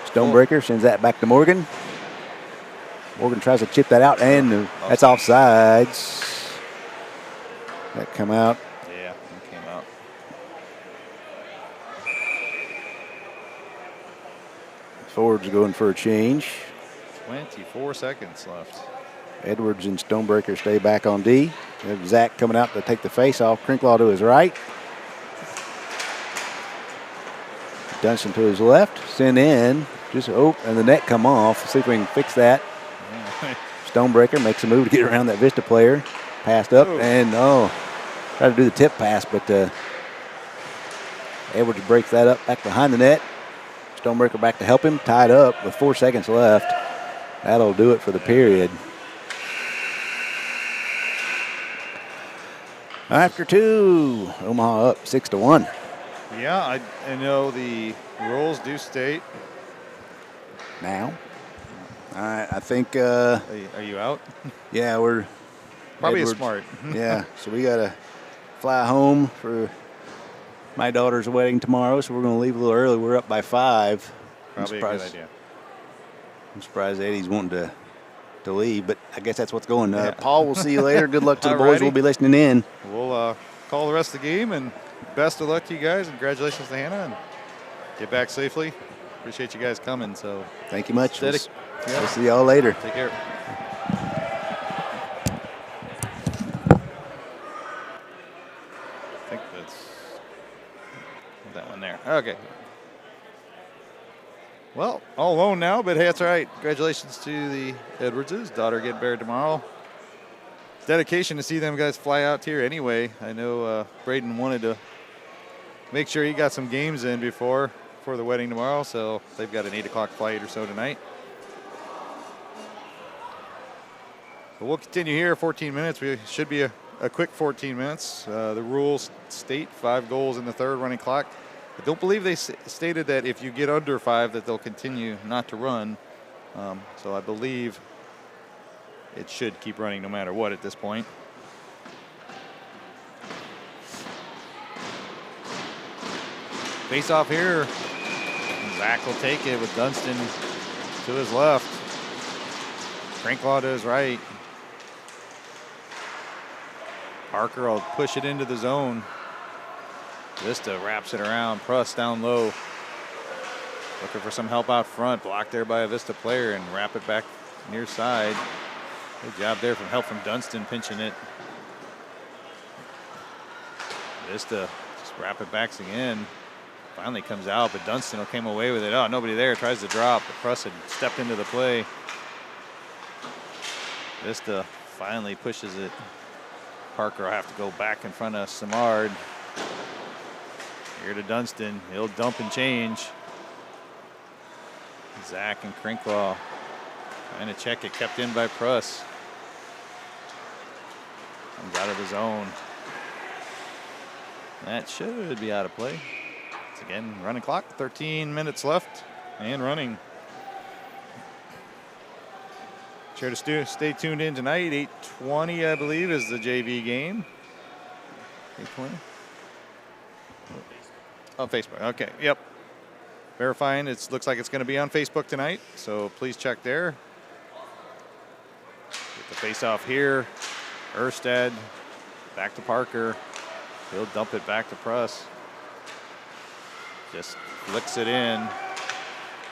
Stonebreaker sends that back to Morgan. Morgan tries to chip that out, and that's offsides. That come out. Yeah, it came out. Ford's going for a change. 24 seconds left. Edwards and Stonebreaker stay back on D. Zach coming out to take the face off. Crinklaw to his right. Dunston to his left. Send in. Just and the net come off. See if we can fix that. Stonebreaker makes a move to get around that Vista player. Passed up and tried to do the tip pass, but Edwards breaks that up back behind the net. Stonebreaker back to help him. Tied up with 4 seconds left. That'll do it for the period. After 2, Omaha up 6-1. Yeah, I know the rules do state. Now, all right, I think. Are you out? Yeah, we're probably Edwards. Smart. Yeah, so we gotta fly home for my daughter's wedding tomorrow, so we're gonna leave a little early. We're up by 5. Probably a good idea. I'm surprised Eddie's wanting to leave, but I guess that's what's going. Paul, we'll see you later. Good luck to the boys. We'll be listening in. We'll call the rest of the game, and best of luck to you guys, and congratulations to Hannah, and get back safely. Appreciate you guys coming. So thank you much. We'll Yeah. see y'all later. Take care. I think that's that one there. Okay. Well, all alone now, but hey, that's all right. Congratulations to the Edwardses. Daughter getting married tomorrow. It's dedication to see them guys fly out here anyway. I know Braden wanted to make sure he got some games in before the wedding tomorrow, so they've got an 8 o'clock flight or so tonight. But we'll continue here, 14 minutes. We should be a quick 14 minutes. The rules state 5 goals in the third running clock. I don't believe they stated that if you get under 5 that they'll continue not to run. So I believe it should keep running no matter what at this point. Face off here. Zach will take it with Dunston to his left. Crinklaw to his right. Parker will push it into the zone. Vista wraps it around. Pruss down low. Looking for some help out front. Blocked there by a Vista player and wrap it back near side. Good job there from help from Dunston pinching it. Vista just wrap it back again. Finally comes out, but Dunston came away with it. Oh, nobody there. Tries to drop, but Pruss had stepped into the play. Vista finally pushes it. Parker will have to go back in front of Samard. Here to Dunston. He'll dump and change. Zach and Crinklaw trying to check it. Kept in by Pruss. Comes out of his own. That should be out of play. It's again running clock. 13 minutes left and running. Sure to stay tuned in tonight. 8:20, I believe, is the JV game. 8:20. Oh, Facebook. Okay. Yep. Verifying. It looks like it's going to be on Facebook tonight, so please check there. Get the face off here. Erstad back to Parker. He'll dump it back to Pruss. Just flicks it in.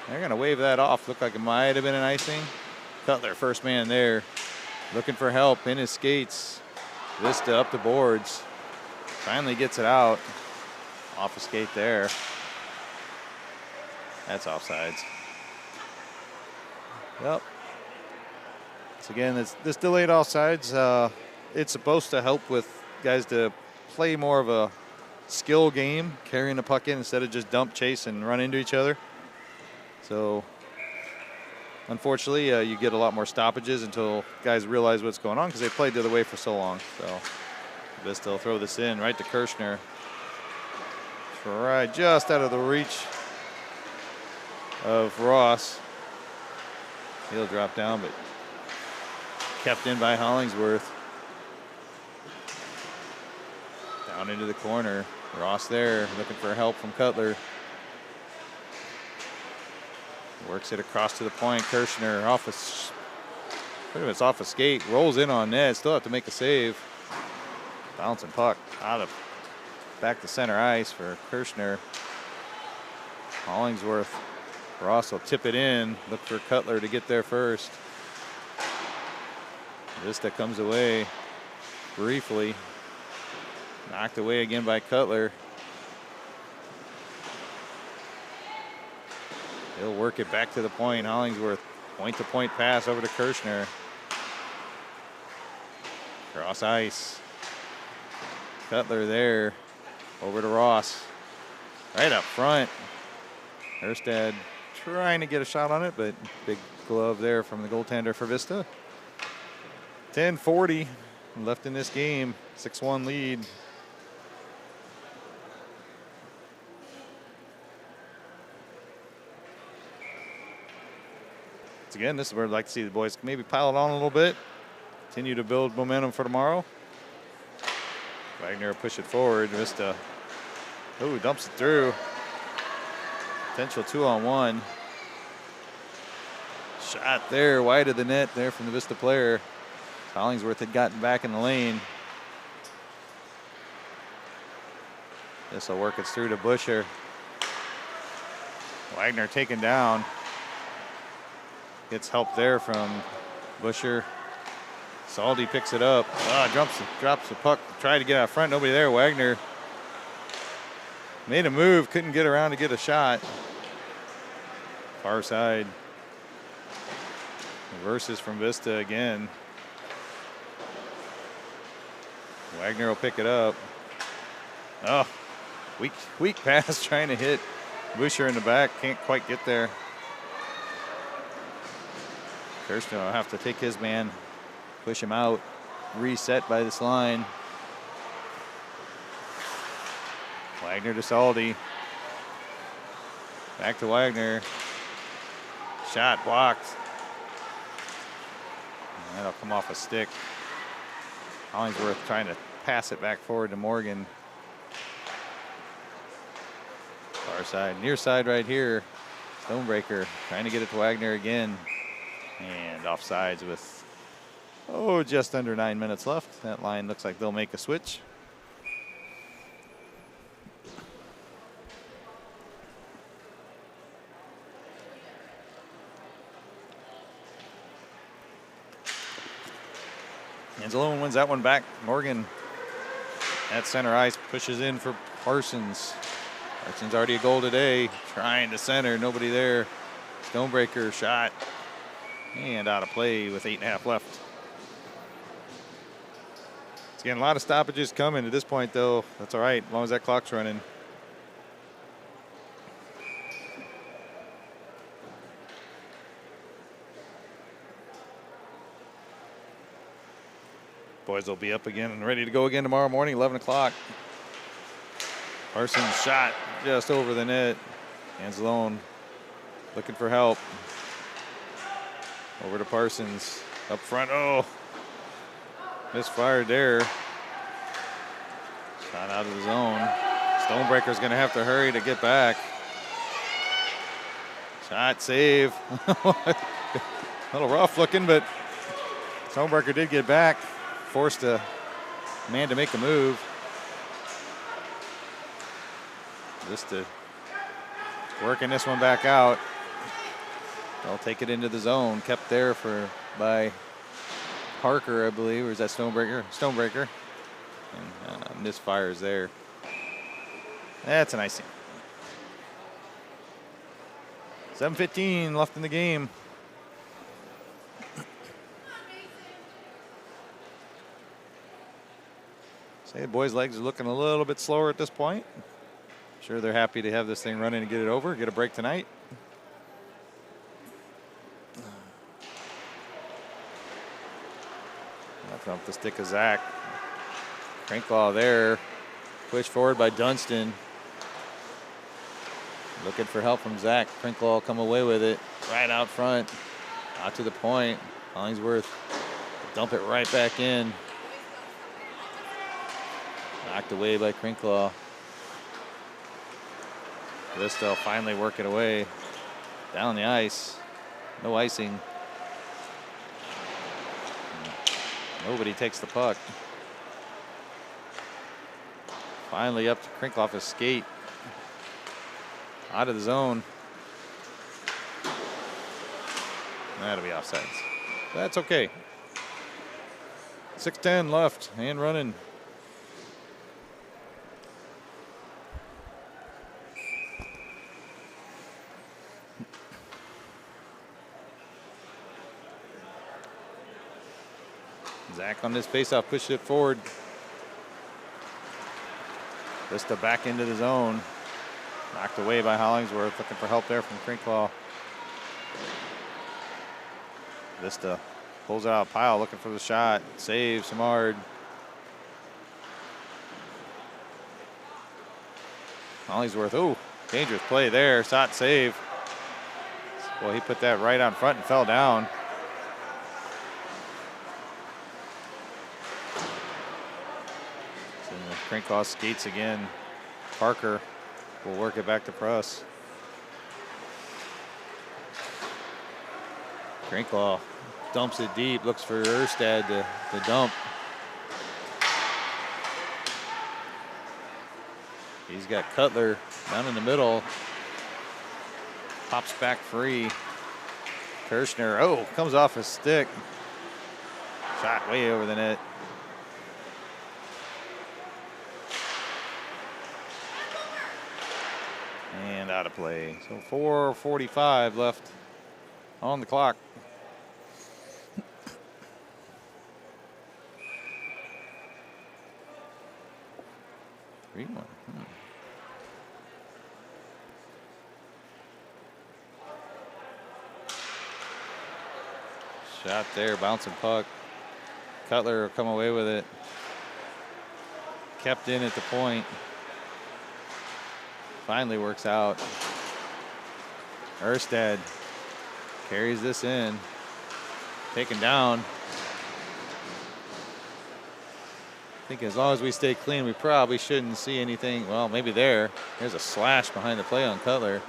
They're going to wave that off. Looked like it might have been an icing. Cut their first man there. Looking for help in his skates. Vista up the boards. Finally gets it out. Off a skate there. That's offsides. Yep. So again, this delayed offsides, it's supposed to help with guys to play more of a skill game, carrying the puck in instead of just dump, chase, and run into each other. So unfortunately, you get a lot more stoppages until guys realize what's going on because they played the other way for so long. So Vista will throw this in right to Kirshner. Right, just out of the reach of Ross. He'll drop down, but kept in by Hollingsworth. Down into the corner. Ross there, looking for help from Cutler. Works it across to the point. Kirshner off pretty much off a skate. Rolls in on net. Still have to make a save. Bouncing puck out of back to center ice for Kirshner. Hollingsworth. Ross will tip it in. Look for Cutler to get there first. Vista comes away briefly. Knocked away again by Cutler. He'll work it back to the point. Hollingsworth, point-to-point pass over to Kirshner. Cross ice. Cutler there. Over to Ross. Right up front. Erstad trying to get a shot on it, but big glove there from the goaltender for Vista. 10:40 left in this game. 6-1 lead. Again, this is where I'd like to see the boys maybe pile it on a little bit. Continue to build momentum for tomorrow. Wagner will push it forward. Vista, dumps it through. Potential 2-on-1. Shot there, wide of the net there from the Vista player. Hollingsworth had gotten back in the lane. This will work it through to Busher. Wagner taken down. Gets help there from Busher. Saldi picks it up. Drops the puck. Tried to get out front. Nobody there. Wagner made a move. Couldn't get around to get a shot. Far side. Reverses from Vista again. Wagner will pick it up. Oh, weak pass trying to hit Busher in the back. Can't quite get there. Kirsten will have to take his man, push him out, reset by this line. Wagner to Saldi. Back to Wagner. Shot blocked. And that'll come off a stick. Hollingsworth trying to pass it back forward to Morgan. Far side, near side right here. Stonebreaker trying to get it to Wagner again. And offsides with, just under 9 minutes left. That line looks like they'll make a switch. Anzalone wins that one back. Morgan at center ice pushes in for Parsons. Parsons already a goal today. Trying to center, nobody there. Stonebreaker shot. And out of play with 8.5 left. It's getting a lot of stoppages coming at this point, though. That's all right, as long as that clock's running. Boys will be up again and ready to go again tomorrow morning, 11 o'clock. Parsons shot just over the net. Anzalone looking for help. Over to Parsons, up front, misfired there. Shot out of the zone. Stonebreaker's gonna have to hurry to get back. Shot, save. A little rough looking, but Stonebreaker did get back. Forced a man to make a move. Just to working this one back out. They'll take it into the zone. Kept there by Parker, I believe. Or is that Stonebreaker? Stonebreaker. And misfires there. That's an icing. 7:15 left in the game. Say the boys' legs are looking a little bit slower at this point. Sure, they're happy to have this thing running and get it over. Get a break tonight. Off the stick of Zach. Cranklaw there. Push forward by Dunston. Looking for help from Zach. Crinkle come away with it. Right out front. Out to the point. Hollingsworth dump it right back in. Knocked away by Crinkle. Vista finally working away. Down the ice. No icing. Nobody takes the puck. Finally up to Crinkle off his skate. Out of the zone. That'll be offsides. That's okay. 6:10 left and running. Zach on this faceoff pushed it forward. Vista back into the zone. Knocked away by Hollingsworth. Looking for help there from Crinkle. Vista pulls it out of pile, looking for the shot. Save Samard. Hollingsworth, oh, dangerous play there. Shot save. Well, he put that right on front and fell down. So Crinkle skates again. Parker will work it back to Pruss. Crinkle dumps it deep, looks for Erstad to dump. He's got Cutler down in the middle. Pops back free. Kirschner, oh, comes off his stick. Shot way over the net. And out of play. So 4:45 left on the clock. 3-1. Shot there, bouncing puck. Cutler will come away with it. Kept in at the point. Finally works out. Erstad carries this in. Taken down. I think as long as we stay clean, we probably shouldn't see anything. Well, maybe there. There's a slash behind the play on Cutler.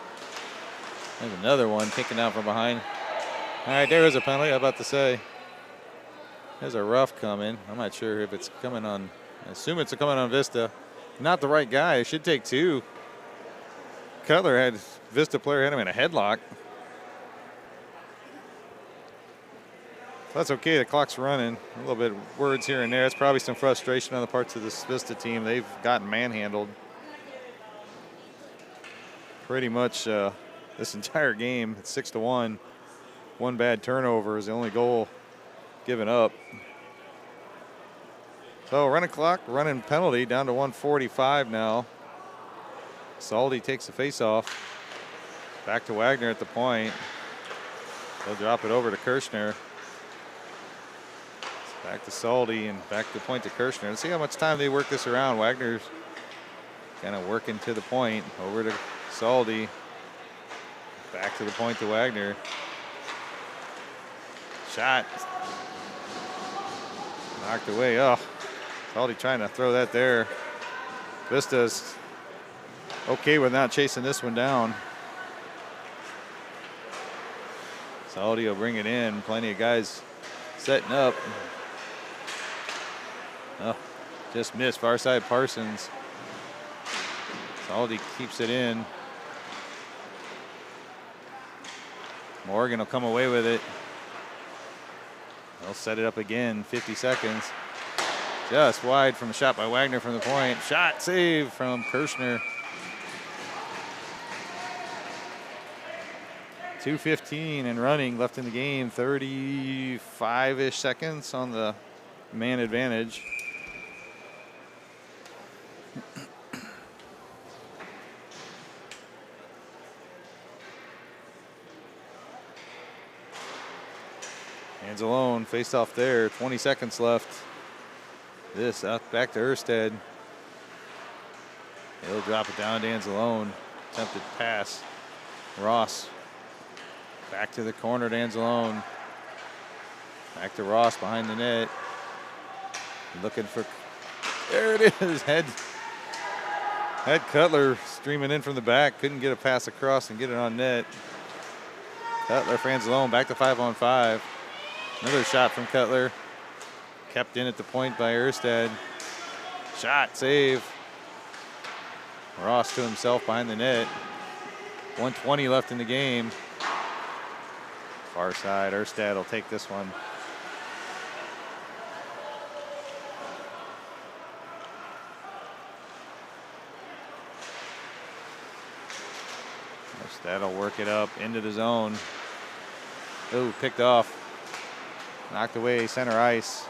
There's another one taken down from behind. All right, there is a penalty, I was about to say. There's a rough coming. I'm not sure if it's coming on. I assume it's coming on Vista. Not the right guy. It should take two. Cutler had, Vista player had him in a headlock. That's okay, the clock's running. A little bit of words here and there. It's probably some frustration on the parts of this Vista team. They've gotten manhandled pretty much this entire game. It's 6-1. One bad turnover is the only goal given up. So running clock, running penalty down to 1:45 now. Saldi takes the face-off. Back to Wagner at the point. They'll drop it over to Kirschner. Back to Saldi and back to the point to Kirschner. Let's see how much time they work this around. Wagner's kind of working to the point. Over to Saldi. Back to the point to Wagner. Shot. Knocked away. Oh, Saldi trying to throw that there. Vista's okay with not chasing this one down. Saldi will bring it in. Plenty of guys setting up. Oh, just missed. Far side Parsons. Saldi keeps it in. Morgan will come away with it. They'll set it up again. 50 seconds. Just wide from a shot by Wagner from the point. Shot save from Kirschner. 2:15 and running left in the game. 35-ish seconds on the man advantage. Hands alone, face off there. 20 seconds left. This out back to Erstad. He'll drop it down to Anzalone. attempted pass. Ross back to the corner to Anzalone. Back to Ross behind the net. Looking for, there it is. Head Cutler streaming in from the back. Couldn't get a pass across and get it on net. Cutler for Anzalone, back to 5-on-5. Another shot from Cutler. Kept in at the point by Erstad. Shot, save. Ross to himself behind the net. 1:20 left in the game. Far side, Erstad will take this one. Erstad will work it up into the zone. Ooh, picked off. Knocked away center ice.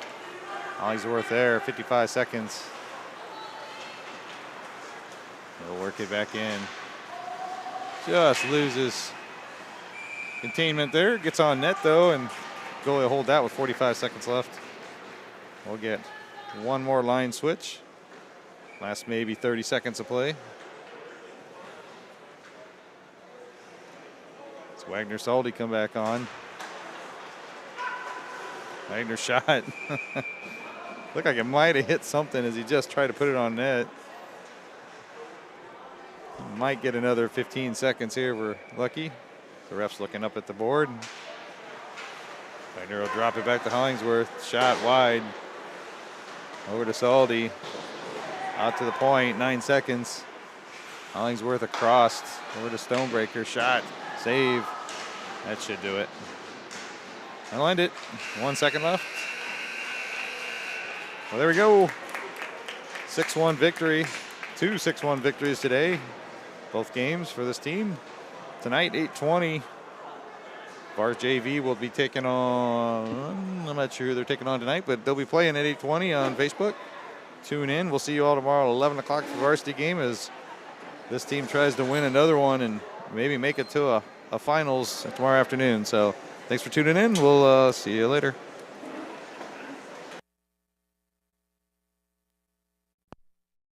Hollingsworth there, 55 seconds. He'll work it back in. Just loses containment there. Gets on net though, and goalie will hold that with 45 seconds left. We'll get one more line switch. Last maybe 30 seconds of play. It's Wagner Salty come back on. Wagner shot. Looked like it might have hit something as he just tried to put it on net. Might get another 15 seconds here if we're lucky. The ref's looking up at the board. Wagner will drop it back to Hollingsworth. Shot wide. Over to Salty. Out to the point, 9 seconds. Hollingsworth across. Over to Stonebreaker. Shot. Save. That should do it. I'll end it. 1 second left. Well, there we go. 6-1 victory. 2 6-1 victories today. Both games for this team. Tonight, 8:20. Vars JV will be taking on, I'm not sure who they're taking on tonight, but they'll be playing at 8:20 on Facebook. Tune in. We'll see you all tomorrow at 11 o'clock for the varsity game as this team tries to win another one and maybe make it to a finals tomorrow afternoon. So thanks for tuning in. We'll see you later.